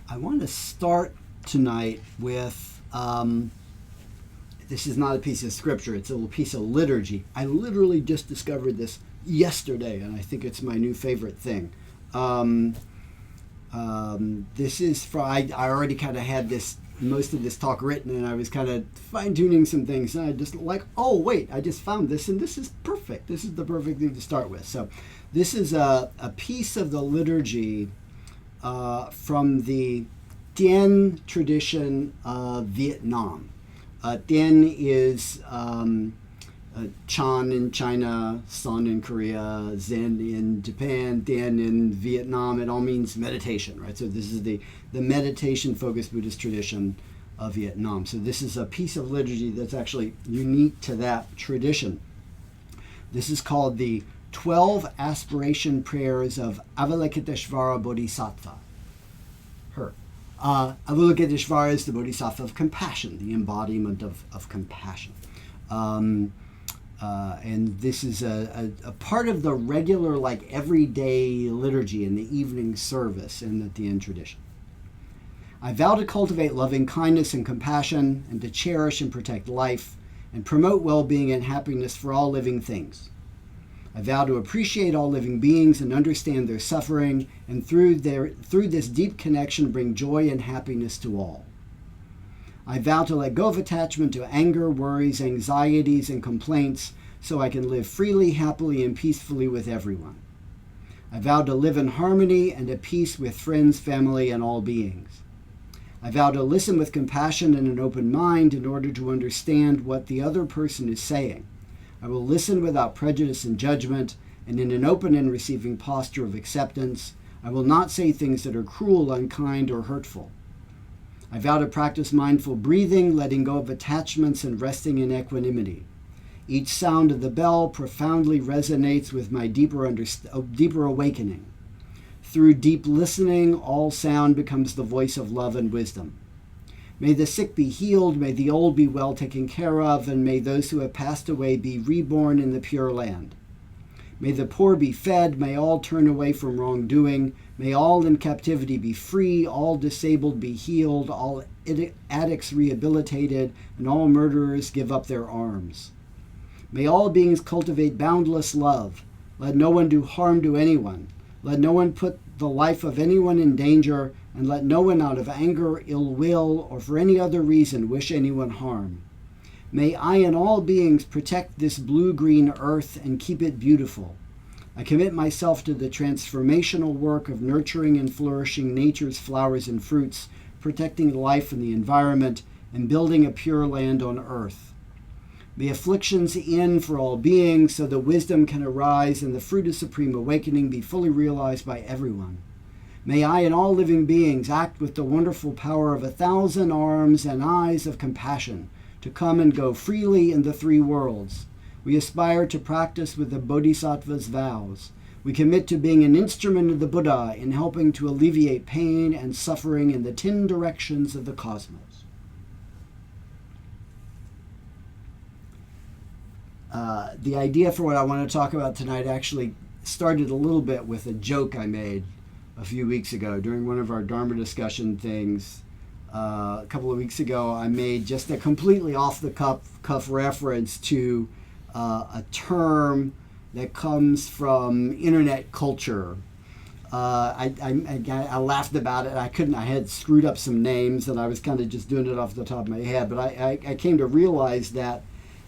I want to start tonight with this is not a piece of scripture, it's a little piece of liturgy. I literally just discovered this yesterday, and I think it's my new favorite thing. This is for, I already kind of had most of this talk written, and I was kind of fine-tuning some things, and I just like, oh wait, I just found this, and this is perfect. This is the perfect thing to start with. So this is a piece of the liturgy from the Dien tradition of Vietnam. Dien is Chan in China, Sun in Korea, Zen in Japan, Dien in Vietnam. It all means meditation, right? So this is the meditation-focused Buddhist tradition of Vietnam. So this is a piece of liturgy that's actually unique to that tradition. This is called the 12 Aspiration Prayers of Avalokiteshvara Bodhisattva. Her. Avalokiteshvara is the Bodhisattva of compassion, the embodiment of compassion. And this is a part of the regular, like everyday liturgy in the evening service in the Dien tradition. I vow to cultivate loving kindness and compassion, and to cherish and protect life, and promote well-being and happiness for all living things. I vow to appreciate all living beings and understand their suffering, and through this deep connection bring joy and happiness to all. I vow to let go of attachment to anger, worries, anxieties, and complaints so I can live freely, happily, and peacefully with everyone. I vow to live in harmony and at peace with friends, family, and all beings. I vow to listen with compassion and an open mind in order to understand what the other person is saying. I will listen without prejudice and judgment, and in an open and receiving posture of acceptance. I will not say things that are cruel, unkind, or hurtful. I vow to practice mindful breathing, letting go of attachments, and resting in equanimity. Each sound of the bell profoundly resonates with my deeper awakening. Through deep listening, all sound becomes the voice of love and wisdom. May the sick be healed, may the old be well taken care of, and may those who have passed away be reborn in the Pure Land. May the poor be fed, may all turn away from wrongdoing, may all in captivity be free, all disabled be healed, all addicts rehabilitated, and all murderers give up their arms. May all beings cultivate boundless love. Let no one do harm to anyone. Let no one put the life of anyone in danger, and let no one out of anger, ill will, or for any other reason wish anyone harm. May I and all beings protect this blue-green earth and keep it beautiful. I commit myself to the transformational work of nurturing and flourishing nature's flowers and fruits, protecting life and the environment, and building a pure land on earth. May afflictions end for all beings so that wisdom can arise and the fruit of supreme awakening be fully realized by everyone. May I and all living beings act with the wonderful power of 1,000 arms and eyes of compassion to come and go freely in the three worlds. We aspire to practice with the Bodhisattva's vows. We commit to being an instrument of the Buddha in helping to alleviate pain and suffering in the 10 directions of the cosmos. The idea for what I want to talk about tonight actually started a little bit with a joke I made a few weeks ago during one of our Dharma discussion things. A couple of weeks ago, I made just a completely off-the-cuff reference to a term that comes from internet culture. I laughed about it. I had screwed up some names, and I was kind of just doing it off the top of my head. But I came to realize that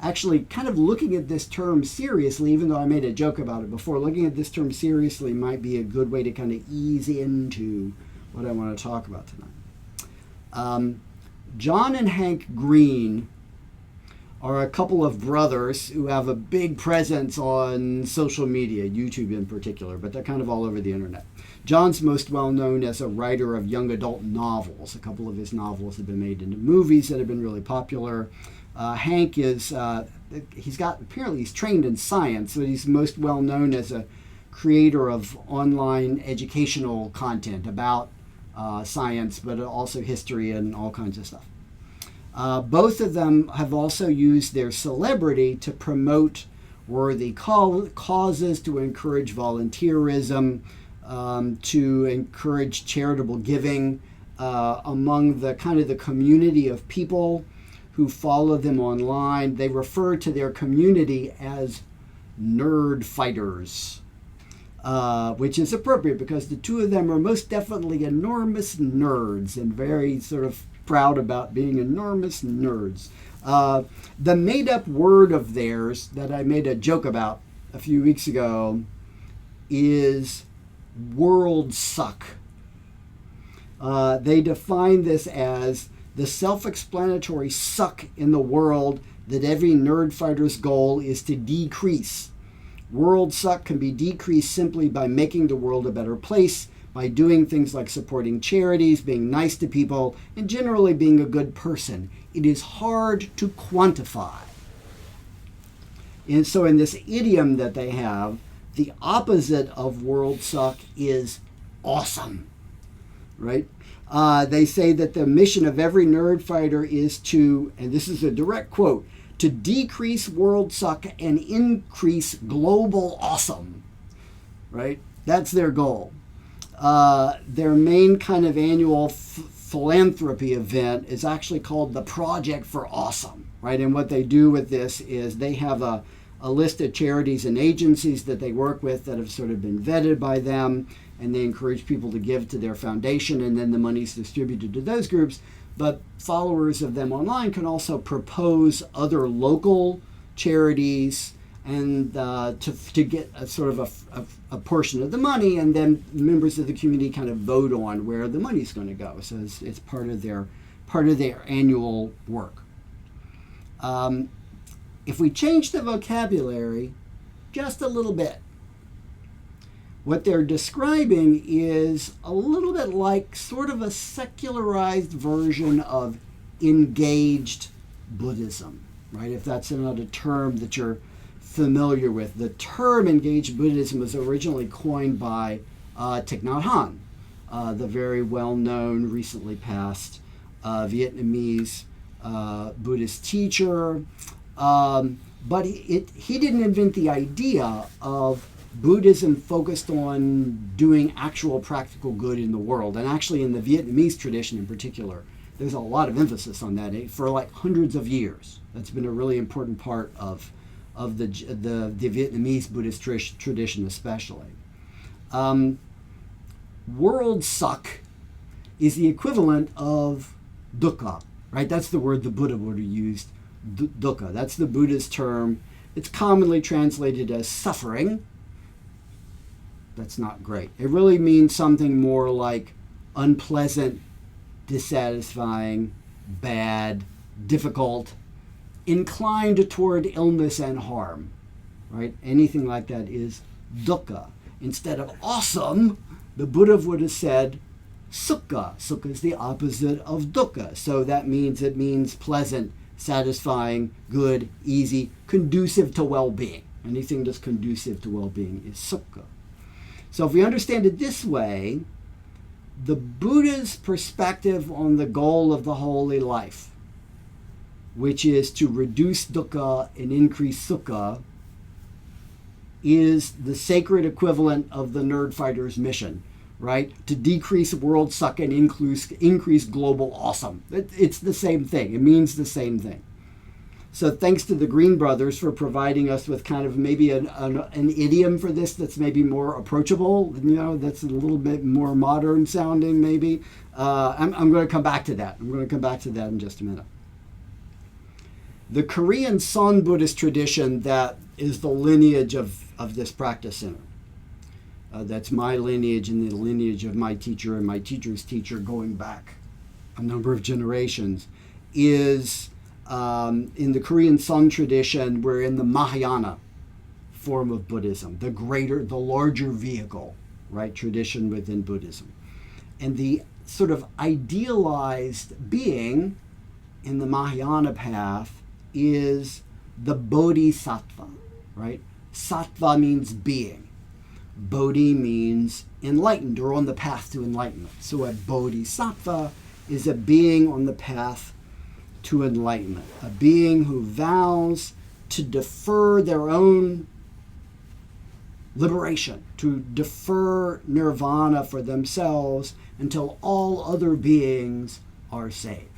actually kind of looking at this term seriously, even though I made a joke about it before, looking at this term seriously might be a good way to kind of ease into what I want to talk about tonight. John and Hank Green are a couple of brothers who have a big presence on social media, YouTube in particular, but they're kind of all over the internet. John's most well known as a writer of young adult novels. A couple of his novels have been made into movies that have been really popular. Hank is, apparently he's trained in science, but he's most well known as a creator of online educational content about science, but also history and all kinds of stuff. Both of them have also used their celebrity to promote worthy causes, to encourage volunteerism, to encourage charitable giving, among the kind of the community of people who follow them online. They refer to their community as nerd fighters, which is appropriate because the two of them are most definitely enormous nerds and very sort of proud about being enormous nerds. The made-up word of theirs that I made a joke about a few weeks ago is world suck. They define this as the self-explanatory suck in the world that every nerd fighter's goal is to decrease. World suck can be decreased simply by making the world a better place, by doing things like supporting charities, being nice to people, and generally being a good person. It is hard to quantify. And so in this idiom that they have, the opposite of world suck is awesome, right? They say that the mission of every nerd fighter is to, and this is a direct quote, to decrease world suck and increase global awesome, right? That's their goal. Their main kind of annual philanthropy event is actually called the Project for Awesome, right? And what they do with this is they have a list of charities and agencies that they work with that have sort of been vetted by them, and they encourage people to give to their foundation, and then the money's distributed to those groups. But followers of them online can also propose other local charities and to get a sort of a portion of the money, and then members of the community kind of vote on where the money's going to go. So it's part of their annual work. If we change the vocabulary just a little bit, what they're describing is a little bit like sort of a secularized version of engaged Buddhism, right? If that's not a term that you're familiar with. The term engaged Buddhism was originally coined by Thich Nhat Hanh, the very well-known, recently passed Vietnamese Buddhist teacher. But he didn't invent the idea of Buddhism focused on doing actual practical good in the world. And actually in the Vietnamese tradition in particular, there's a lot of emphasis on that for like hundreds of years. That's been a really important part of the Vietnamese Buddhist tradition especially. World suck is the equivalent of dukkha, right? That's the word the Buddha would have used, dukkha. That's the Buddhist term. It's commonly translated as suffering. That's not great. It really means something more like unpleasant, dissatisfying, bad, difficult, inclined toward illness and harm, right? Anything like that is dukkha. Instead of awesome, the Buddha would have said sukha. Sukha is the opposite of dukkha. So that means it means pleasant, satisfying, good, easy, conducive to well-being. Anything that's conducive to well-being is sukha. So if we understand it this way, the Buddha's perspective on the goal of the holy life, which is to reduce dukkha and increase sukha, is the sacred equivalent of the nerd fighter's mission, right? To decrease world suck and increase global awesome. It's the same thing. It means the same thing. So thanks to the Green Brothers for providing us with kind of maybe an idiom for this that's maybe more approachable, that's a little bit more modern sounding maybe. I'm going to come back to that. I'm going to come back to that in just a minute. The Korean Son Buddhist tradition that is the lineage of this practice center. That's my lineage and the lineage of my teacher and my teacher's teacher going back a number of generations is in the Korean Son tradition. We're in the Mahayana form of Buddhism, the larger vehicle, right, tradition within Buddhism. And the sort of idealized being in the Mahayana path is the bodhisattva, right? Sattva means being. Bodhi means enlightened or on the path to enlightenment. So a bodhisattva is a being on the path to enlightenment, a being who vows to defer their own liberation, to defer nirvana for themselves until all other beings are saved.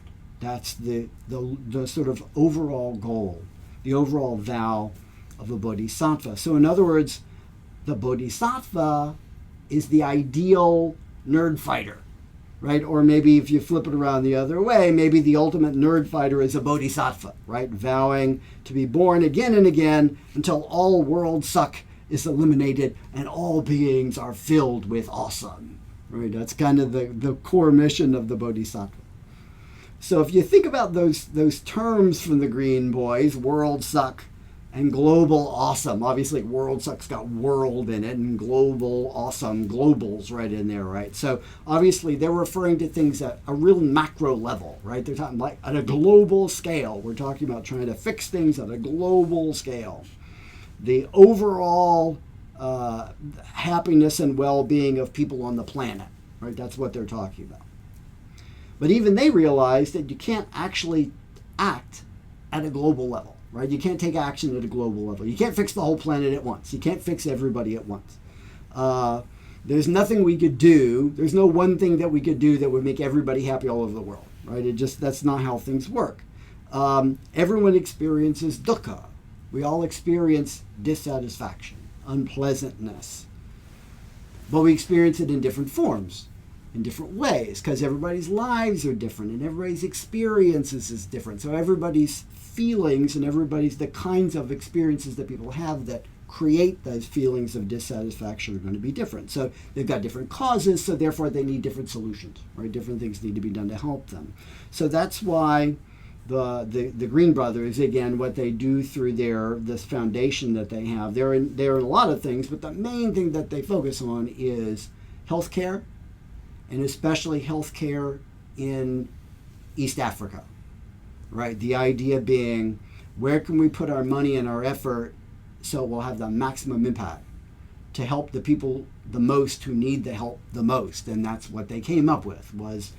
That's the sort of overall goal, the overall vow of a bodhisattva. So in other words, the bodhisattva is the ideal nerd fighter, right? Or maybe if you flip it around the other way, maybe the ultimate nerd fighter is a bodhisattva, right? Vowing to be born again and again until all world suck is eliminated and all beings are filled with awesome, right? That's kind of the core mission of the bodhisattva. So if you think about those terms from the Green Boys, world suck and global awesome, obviously world suck's got world in it and global awesome, global's right in there, right? So obviously they're referring to things at a real macro level, right? They're talking like at a global scale. We're talking about trying to fix things at a global scale. The overall happiness and well-being of people on the planet, right? That's what they're talking about. But even they realize that you can't actually act at a global level, right? You can't take action at a global level. You can't fix the whole planet at once. You can't fix everybody at once. There's nothing we could do. There's no one thing that we could do that would make everybody happy all over the world, right? That's not how things work. Everyone experiences dukkha. We all experience dissatisfaction, unpleasantness. But we experience it in different forms, in different ways, because everybody's lives are different and everybody's experiences is different. So everybody's feelings and the kinds of experiences that people have that create those feelings of dissatisfaction are going to be different. So they've got different causes, so therefore they need different solutions, right? Different things need to be done to help them. So that's why the Green Brothers, again, what they do through this foundation that they have, they're in a lot of things, but the main thing that they focus on is healthcare, and especially healthcare in East Africa, right? The idea being, where can we put our money and our effort so we'll have the maximum impact to help the people the most who need the help the most? And that's what they came up with, was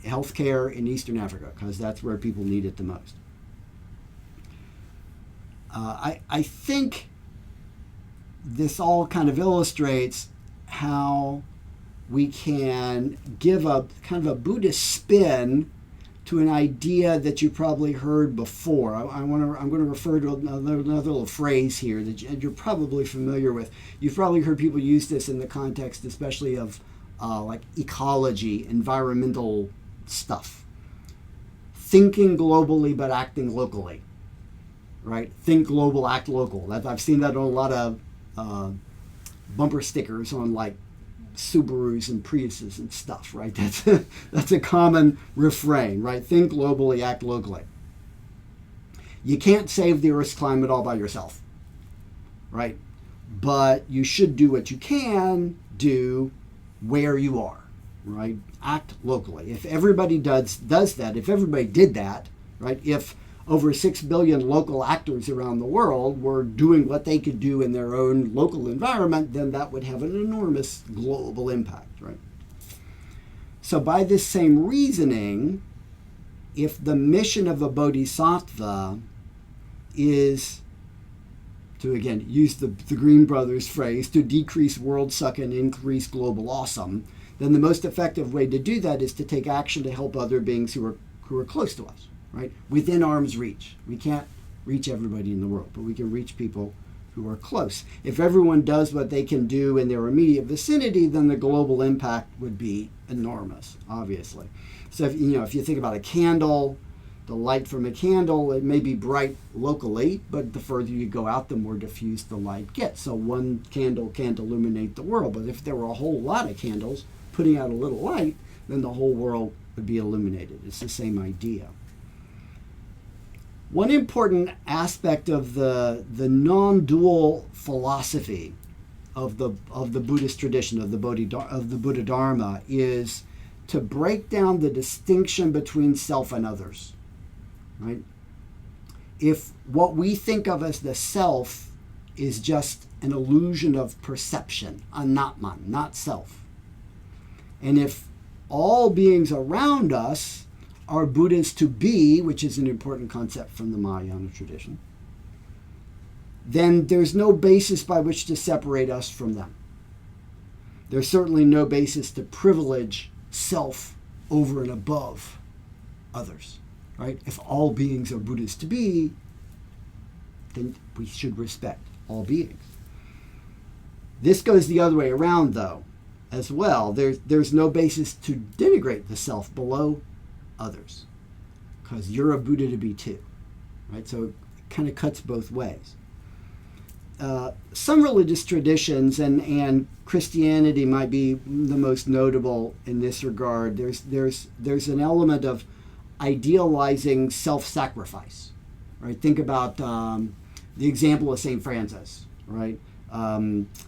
healthcare in Eastern Africa, because that's where people need it the most. I think this all kind of illustrates how we can give a kind of a Buddhist spin to an idea that you probably heard before. I'm going to refer to another little phrase here that you're probably familiar with. You've probably heard people use this in the context, especially of like ecology, environmental stuff. Thinking globally but acting locally, right? Think global, act local. I've seen that on a lot of bumper stickers on like Subarus and Priuses and stuff, right? That's a common refrain, right? Think globally, act locally. You can't save the Earth's climate all by yourself, right? But you should do what you can do where you are, right? Act locally. If everybody does that, if everybody did that, right? If over 6 billion local actors around the world were doing what they could do in their own local environment, then that would have an enormous global impact, right? So by this same reasoning, if the mission of a bodhisattva is to, again, use the Green Brothers phrase, to decrease world suck and increase global awesome, then the most effective way to do that is to take action to help other beings who are close to us, right? Within arm's reach. We can't reach everybody in the world, but we can reach people who are close. If everyone does what they can do in their immediate vicinity, then the global impact would be enormous, obviously. So if you think about a candle, the light from a candle, it may be bright locally, but the further you go out, the more diffuse the light gets. So one candle can't illuminate the world, but if there were a whole lot of candles putting out a little light, then the whole world would be illuminated. It's the same idea. One important aspect of the non-dual philosophy of the Buddhist tradition, of the Buddha Dharma, is to break down the distinction between self and others. Right? If what we think of as the self is just an illusion of perception, anatman, not self, and if all beings around us are Buddhas to be, which is an important concept from the Mahayana tradition, then there's no basis by which to separate us from them. There's certainly no basis to privilege self over and above others, right? If all beings are Buddhas to be, then we should respect all beings. This goes the other way around, though, as well. There's no basis to denigrate the self below others, because you're a Buddha to be too, right? So it kind of cuts both ways. Some religious traditions, and Christianity might be the most notable in this regard, there's an element of idealizing self-sacrifice, right? Think about the example of St. Francis, right?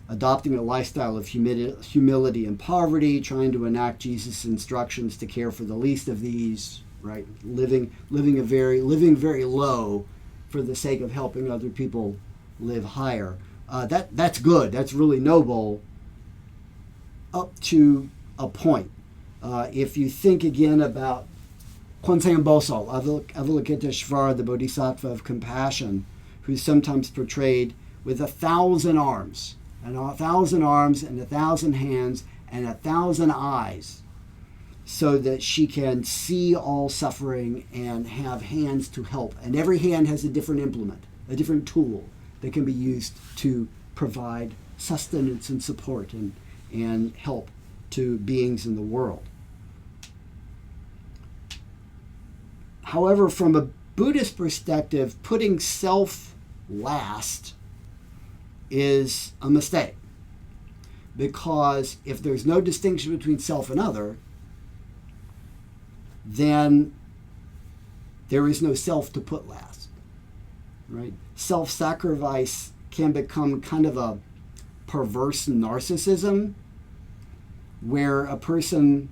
Adopting a lifestyle of humility and poverty, trying to enact Jesus' instructions to care for the least of these, right? Living very low for the sake of helping other people live higher. That's good. That's really noble up to a point. If you think again about Kwanzaa Boso, Avalokiteshvara, the Bodhisattva of compassion, who's sometimes portrayed with 1,000 arms, and 1,000 arms and 1,000 hands and 1,000 eyes, so that she can see all suffering and have hands to help. And every hand has a different implement, a different tool that can be used to provide sustenance and support and help to beings in the world. However, from a Buddhist perspective, putting self last is a mistake, because if there's no distinction between self and other, then there is no self to put last, right? Self-sacrifice can become kind of a perverse narcissism, where a person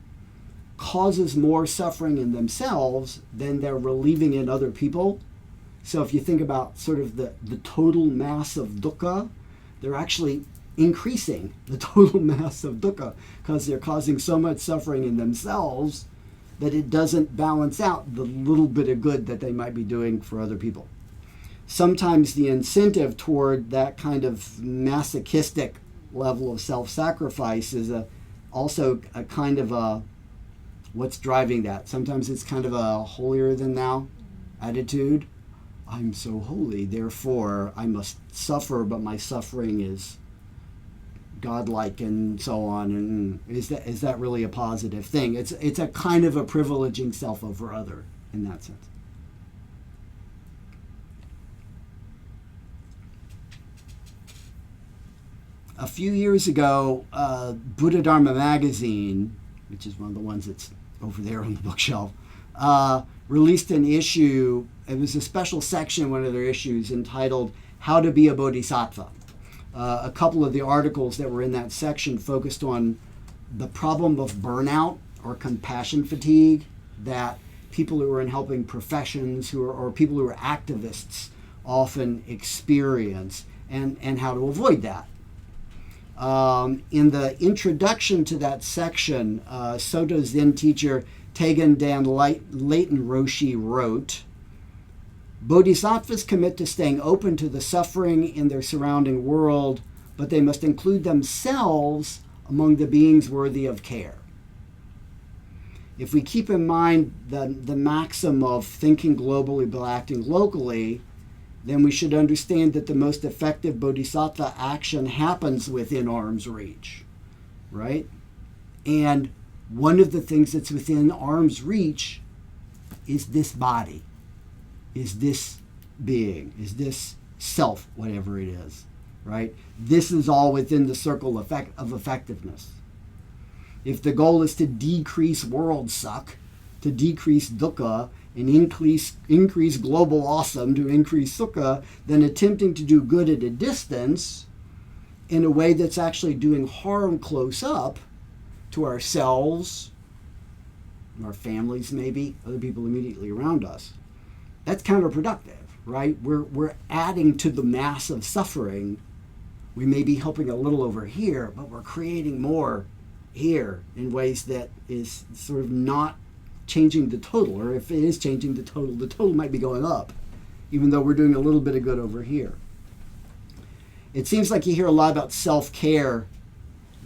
causes more suffering in themselves than they're relieving in other people. So if you think about sort of the total mass of dukkha, they're actually increasing the total mass of dukkha, because they're causing so much suffering in themselves that it doesn't balance out the little bit of good that they might be doing for other people. Sometimes the incentive toward that kind of masochistic level of self-sacrifice is also a kind of a, what's driving that? Sometimes it's kind of a holier-than-thou attitude. I'm so holy, therefore I must suffer, but my suffering is godlike and so on. And is that really a positive thing? It's a kind of a privileging self over other in that sense. A few years ago, Buddha Dharma magazine, which is one of the ones that's over there on the bookshelf, released an issue. It was a special section, one of their issues, entitled How to Be a Bodhisattva. A couple of the articles that were in that section focused on the problem of burnout or compassion fatigue that people who are in helping professions or people who are activists often experience, and how to avoid that. In the introduction to that section, Soto Zen teacher Tegan Dan Leighton Roshi wrote, "Bodhisattvas commit to staying open to the suffering in their surrounding world, but they must include themselves among the beings worthy of care." If we keep in mind the maxim of thinking globally but acting locally, then we should understand that the most effective bodhisattva action happens within arm's reach, right? And one of the things that's within arm's reach is this body, is this being, is this self, whatever it is, right? This is all within the circle of effectiveness. If the goal is to decrease world suck, to decrease dukkha, and increase global awesome to increase sukha, then attempting to do good at a distance in a way that's actually doing harm close up to ourselves, our families maybe, other people immediately around us, that's counterproductive, right? We're adding to the mass of suffering. We may be helping a little over here, but we're creating more here in ways that is sort of not changing the total, or if it is changing the total might be going up, even though we're doing a little bit of good over here. It seems like you hear a lot about self-care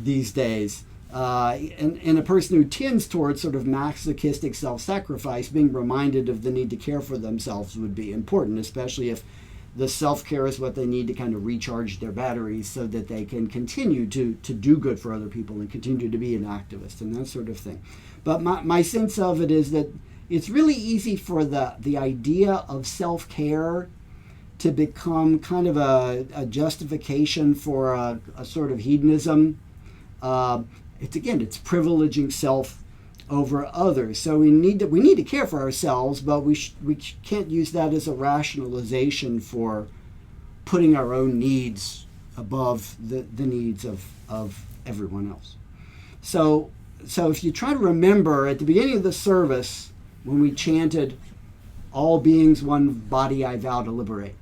these days. And a person who tends towards sort of masochistic self-sacrifice, being reminded of the need to care for themselves would be important, especially if the self-care is what they need to kind of recharge their batteries so that they can continue to do good for other people and continue to be an activist and that sort of thing. But my sense of it is that it's really easy for the idea of self-care to become kind of a justification for a sort of hedonism. It's privileging self over others. So we need to care for ourselves, but we can't use that as a rationalization for putting our own needs above the needs of everyone else. So if you try to remember at the beginning of the service when we chanted, "All beings, one body, I vow to liberate,"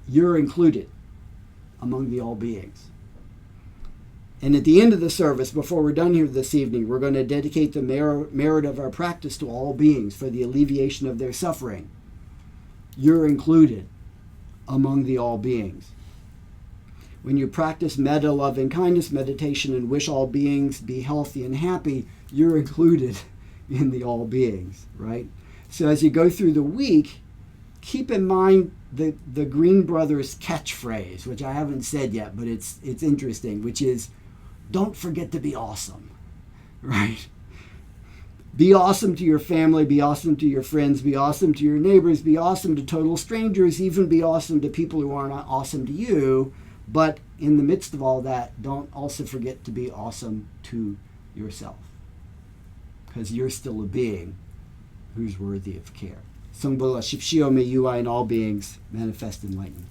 you're included among the all beings. And at the end of the service, before we're done here this evening, we're going to dedicate the merit of our practice to all beings for the alleviation of their suffering. You're included among the all beings. When you practice metta, loving kindness, meditation, and wish all beings be healthy and happy, you're included in the all beings, right? So as you go through the week, keep in mind the Green Brothers catchphrase, which I haven't said yet, but it's interesting, which is, don't forget to be awesome, right? Be awesome to your family, be awesome to your friends, be awesome to your neighbors, be awesome to total strangers, even be awesome to people who are not awesome to you. But in the midst of all that, don't also forget to be awesome to yourself, because you're still a being who's worthy of care. Sangbola Shipshio, may you and all beings manifest enlightenment.